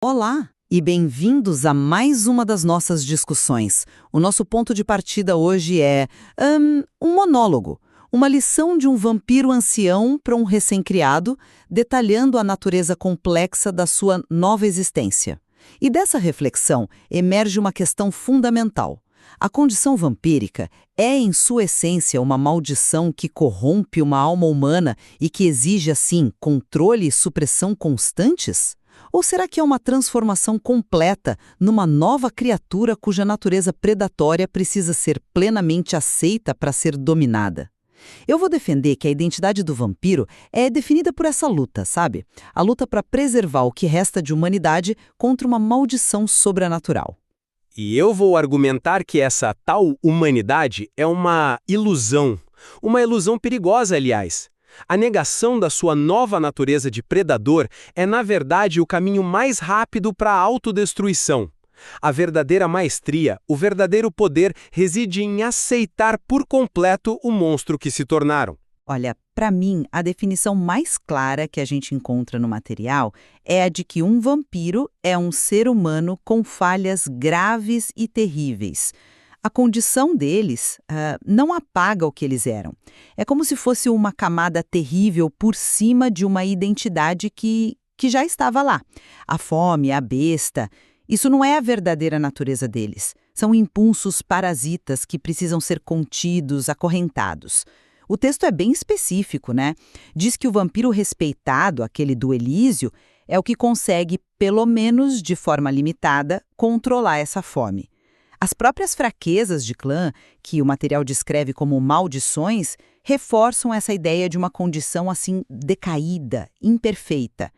Olá e bem-vindos a mais uma das nossas discussões. O nosso ponto de partida hoje é um monólogo, uma lição de um vampiro ancião para um recém-criado, detalhando a natureza complexa da sua nova existência. E dessa reflexão emerge uma questão fundamental. A condição vampírica é, em sua essência, uma maldição que corrompe uma alma humana e que exige, assim, controle e supressão constantes? Ou será que é uma transformação completa numa nova criatura cuja natureza predatória precisa ser plenamente aceita para ser dominada? Eu vou defender que a identidade do vampiro é definida por essa luta, sabe? A luta para preservar o que resta de humanidade contra uma maldição sobrenatural. E eu vou argumentar que essa tal humanidade é uma ilusão perigosa, aliás. A negação da sua nova natureza de predador é, na verdade, o caminho mais rápido para a autodestruição. A verdadeira maestria, o verdadeiro poder, reside em aceitar por completo o monstro que se tornaram. Olha, para mim, a definição mais clara que a gente encontra no material é a de que um vampiro é um ser humano com falhas graves e terríveis. A condição deles não apaga o que eles eram. É como se fosse uma camada terrível por cima de uma identidade que já estava lá. A fome, a besta, isso não é a verdadeira natureza deles. São impulsos parasitas que precisam ser contidos, acorrentados. O texto é bem específico, né? Diz que o vampiro respeitado, aquele do Elísio, é o que consegue, pelo menos de forma limitada, controlar essa fome. As próprias fraquezas de clã, que o material descreve como maldições, reforçam essa ideia de uma condição assim decaída, imperfeita.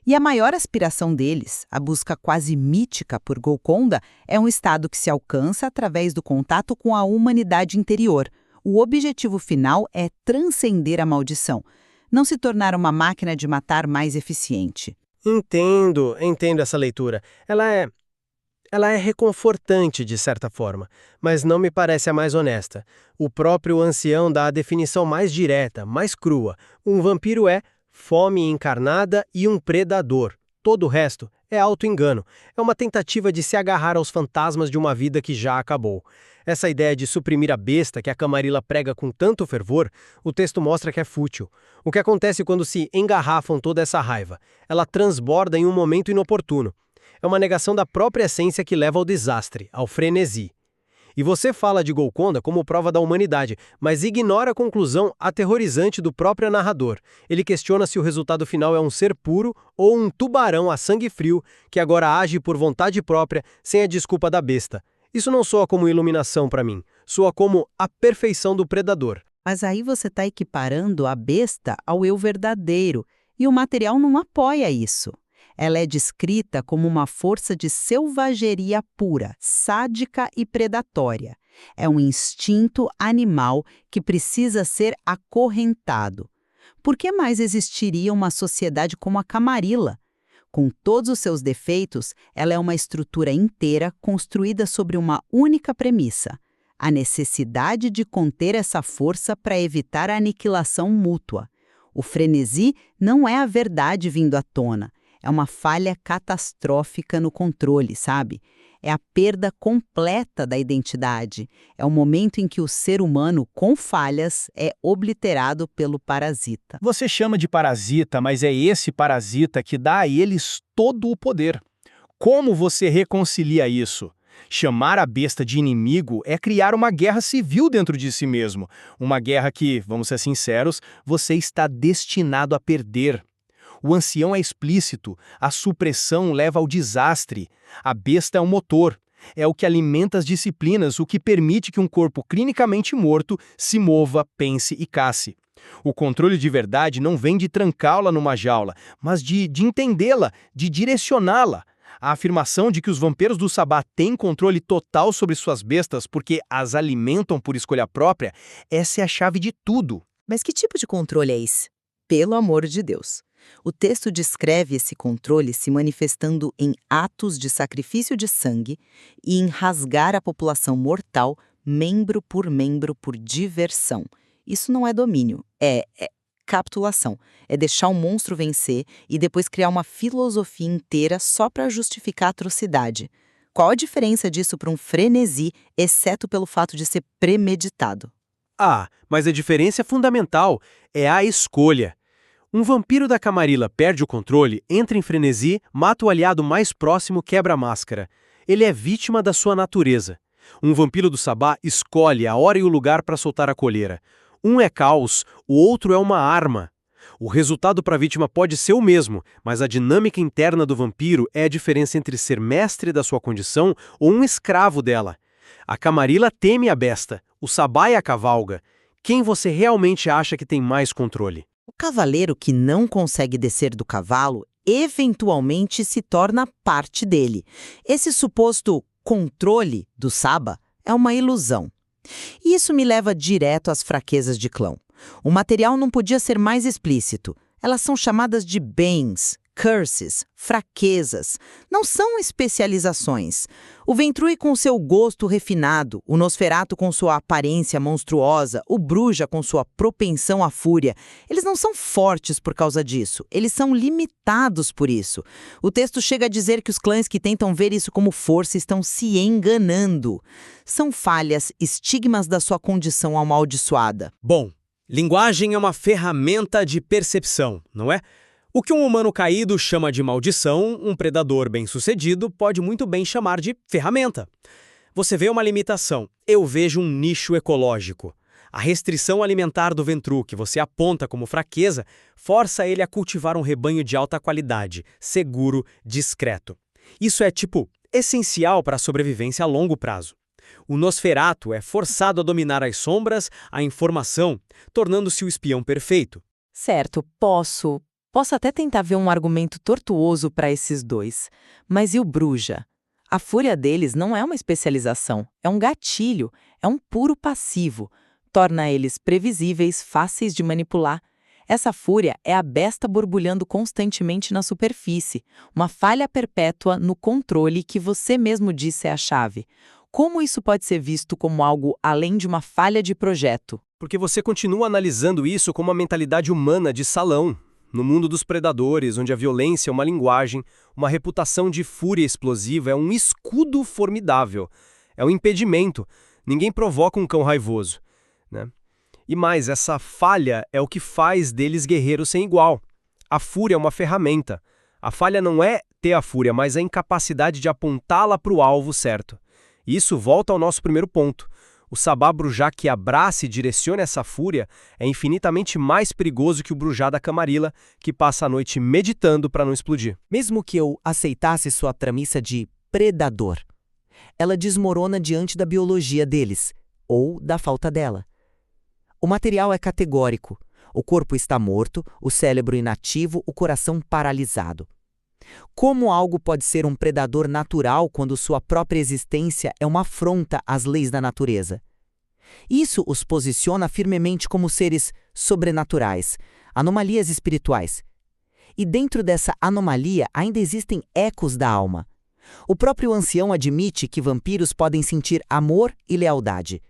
E a maior aspiração deles, a busca quase mítica por Golconda, é um estado que se alcança através do contato com a humanidade interior. O objetivo final é transcender a maldição, não se tornar uma máquina de matar mais eficiente. Entendo essa leitura. Ela é reconfortante, de certa forma, mas não me parece a mais honesta. O próprio ancião dá a definição mais direta, mais crua. Um vampiro é fome encarnada e um predador. Todo o resto é auto-engano. É uma tentativa de se agarrar aos fantasmas de uma vida que já acabou. Essa ideia de suprimir a besta que a Camarilla prega com tanto fervor, o texto mostra que é fútil. O que acontece quando se engarrafam toda essa raiva? Ela transborda em um momento inoportuno. É uma negação da própria essência que leva ao desastre, ao frenesi. E você fala de Golconda como prova da humanidade, mas ignora a conclusão aterrorizante do próprio narrador. Ele questiona se o resultado final é um ser puro ou um tubarão a sangue frio que agora age por vontade própria, sem a desculpa da besta. Isso não soa como iluminação para mim, soa como a perfeição do predador. Mas aí você está equiparando a besta ao eu verdadeiro, e o material não apoia isso. Ela é descrita como uma força de selvageria pura, sádica e predatória. É um instinto animal que precisa ser acorrentado. Por que mais existiria uma sociedade como a Camarilla? Com todos os seus defeitos, ela é uma estrutura inteira construída sobre uma única premissa: a necessidade de conter essa força para evitar a aniquilação mútua. O frenesi não é a verdade vindo à tona. É uma falha catastrófica no controle, sabe? É a perda completa da identidade. É o momento em que o ser humano, com falhas, é obliterado pelo parasita. Você chama de parasita, mas é esse parasita que dá a eles todo o poder. Como você reconcilia isso? Chamar a besta de inimigo é criar uma guerra civil dentro de si mesmo. Uma guerra que, vamos ser sinceros, você está destinado a perder. O ancião é explícito, a supressão leva ao desastre. A besta é o motor, é o que alimenta as disciplinas, o que permite que um corpo clinicamente morto se mova, pense e casse. O controle de verdade não vem de trancá-la numa jaula, mas de entendê-la, de direcioná-la. A afirmação de que os vampiros do Sabá têm controle total sobre suas bestas porque as alimentam por escolha própria, essa é a chave de tudo. Mas que tipo de controle é esse? Pelo amor de Deus! O texto descreve esse controle se manifestando em atos de sacrifício de sangue e em rasgar a população mortal membro por diversão. Isso não é domínio, é capitulação. É deixar o monstro vencer e depois criar uma filosofia inteira só para justificar a atrocidade. Qual a diferença disso para um frenesi, exceto pelo fato de ser premeditado? Ah, mas a diferença é fundamental, é a escolha. Um vampiro da Camarilla perde o controle, entra em frenesi, mata o aliado mais próximo, quebra a máscara. Ele é vítima da sua natureza. Um vampiro do Sabá escolhe a hora e o lugar para soltar a coleira. Um é caos, o outro é uma arma. O resultado para a vítima pode ser o mesmo, mas a dinâmica interna do vampiro é a diferença entre ser mestre da sua condição ou um escravo dela. A Camarilla teme a besta, o Sabá a cavalga. Quem você realmente acha que tem mais controle? O cavaleiro que não consegue descer do cavalo eventualmente se torna parte dele. Esse suposto controle do Saba é uma ilusão. E isso me leva direto às fraquezas de clã. O material não podia ser mais explícito. Elas são chamadas de bens, curses, fraquezas. Não são especializações. O Ventrue com seu gosto refinado, o Nosferatu com sua aparência monstruosa, o Bruja com sua propensão à fúria, eles não são fortes por causa disso. Eles são limitados por isso. O texto chega a dizer que os clãs que tentam ver isso como força estão se enganando. São falhas, estigmas da sua condição amaldiçoada. Bom, linguagem é uma ferramenta de percepção, não é? O que um humano caído chama de maldição, um predador bem-sucedido pode muito bem chamar de ferramenta. Você vê uma limitação, eu vejo um nicho ecológico. A restrição alimentar do Ventrue, que você aponta como fraqueza, força ele a cultivar um rebanho de alta qualidade, seguro, discreto. Isso é, essencial para a sobrevivência a longo prazo. O Nosferatu é forçado a dominar as sombras, a informação, tornando-se o espião perfeito. Certo, posso até tentar ver um argumento tortuoso para esses dois. Mas e o Bruja? A fúria deles não é uma especialização, é um gatilho, é um puro passivo. Torna eles previsíveis, fáceis de manipular. Essa fúria é a besta borbulhando constantemente na superfície, uma falha perpétua no controle que você mesmo disse é a chave. Como isso pode ser visto como algo além de uma falha de projeto? Porque você continua analisando isso como uma mentalidade humana de salão. No mundo dos predadores, onde a violência é uma linguagem, uma reputação de fúria explosiva é um escudo formidável. É um impedimento. Ninguém provoca um cão raivoso, né? E mais, essa falha é o que faz deles guerreiros sem igual. A fúria é uma ferramenta. A falha não é ter a fúria, mas a incapacidade de apontá-la para o alvo certo. E isso volta ao nosso primeiro ponto. O Sabá Brujá que abraça e direciona essa fúria é infinitamente mais perigoso que o Brujá da Camarilla, que passa a noite meditando para não explodir. Mesmo que eu aceitasse sua premissa de predador, ela desmorona diante da biologia deles, ou da falta dela. O material é categórico. O corpo está morto, o cérebro inativo, o coração paralisado. Como algo pode ser um predador natural quando sua própria existência é uma afronta às leis da natureza? Isso os posiciona firmemente como seres sobrenaturais, anomalias espirituais. E dentro dessa anomalia ainda existem ecos da alma. O próprio ancião admite que vampiros podem sentir amor e lealdade.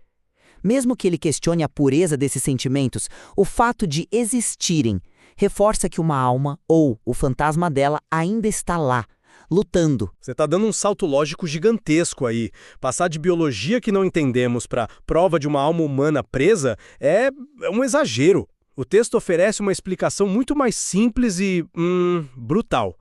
Mesmo que ele questione a pureza desses sentimentos, o fato de existirem reforça que uma alma, ou o fantasma dela, ainda está lá, lutando. Você está dando um salto lógico gigantesco aí. Passar de biologia que não entendemos para prova de uma alma humana presa é um exagero. O texto oferece uma explicação muito mais simples e, brutal.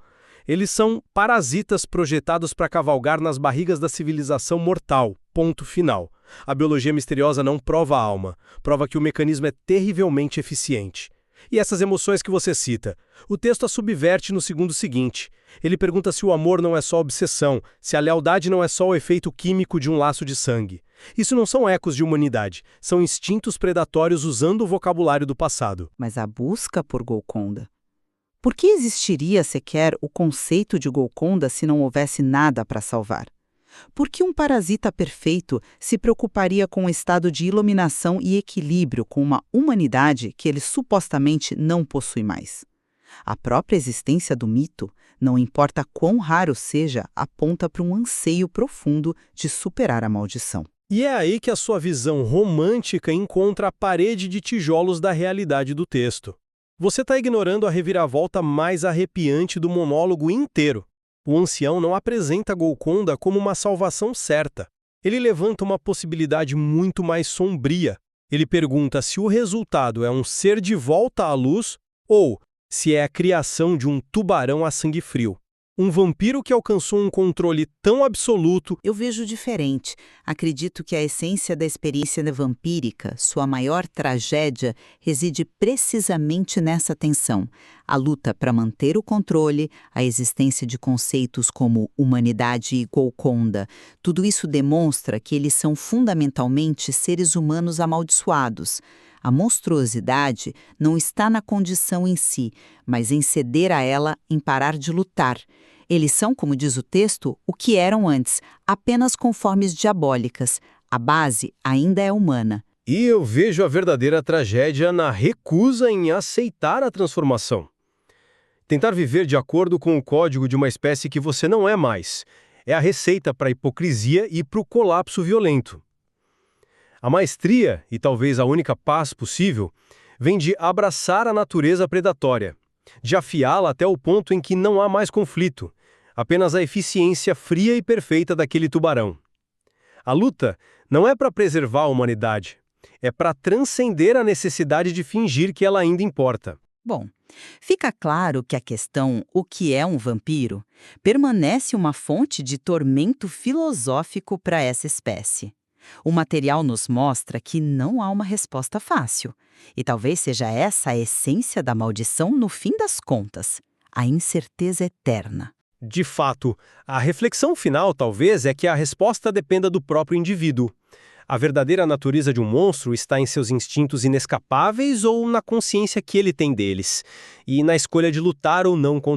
Eles são parasitas projetados para cavalgar nas barrigas da civilização mortal. Ponto final. A biologia misteriosa não prova a alma, prova que o mecanismo é terrivelmente eficiente. E essas emoções que você cita? O texto a subverte no segundo seguinte. Ele pergunta se o amor não é só obsessão, se a lealdade não é só o efeito químico de um laço de sangue. Isso não são ecos de humanidade, são instintos predatórios usando o vocabulário do passado. Mas a busca por Golconda? Por que existiria sequer o conceito de Golconda se não houvesse nada para salvar? Por que um parasita perfeito se preocuparia com um estado de iluminação e equilíbrio com uma humanidade que ele supostamente não possui mais? A própria existência do mito, não importa quão raro seja, aponta para um anseio profundo de superar a maldição. E é aí que a sua visão romântica encontra a parede de tijolos da realidade do texto. Você está ignorando a reviravolta mais arrepiante do monólogo inteiro. O ancião não apresenta Golconda como uma salvação certa. Ele levanta uma possibilidade muito mais sombria. Ele pergunta se o resultado é um ser de volta à luz ou se é a criação de um tubarão a sangue frio. Um vampiro que alcançou um controle tão absoluto. Eu vejo diferente. Acredito que a essência da experiência vampírica, sua maior tragédia, reside precisamente nessa tensão. A luta para manter o controle, a existência de conceitos como humanidade e Golconda. Tudo isso demonstra que eles são fundamentalmente seres humanos amaldiçoados. A monstruosidade não está na condição em si, mas em ceder a ela, em parar de lutar. Eles são, como diz o texto, o que eram antes, apenas com formas diabólicas. A base ainda é humana. E eu vejo a verdadeira tragédia na recusa em aceitar a transformação. Tentar viver de acordo com o código de uma espécie que você não é mais é a receita para a hipocrisia e para o colapso violento. A maestria, e talvez a única paz possível, vem de abraçar a natureza predatória, de afiá-la até o ponto em que não há mais conflito, apenas a eficiência fria e perfeita daquele tubarão. A luta não é para preservar a humanidade, é para transcender a necessidade de fingir que ela ainda importa. Bom, fica claro que a questão "o que é um vampiro?" permanece uma fonte de tormento filosófico para essa espécie. O material nos mostra que não há uma resposta fácil. E talvez seja essa a essência da maldição no fim das contas, a incerteza eterna. De fato, a reflexão final talvez é que a resposta dependa do próprio indivíduo. A verdadeira natureza de um monstro está em seus instintos inescapáveis ou na consciência que ele tem deles, e na escolha de lutar ou não contra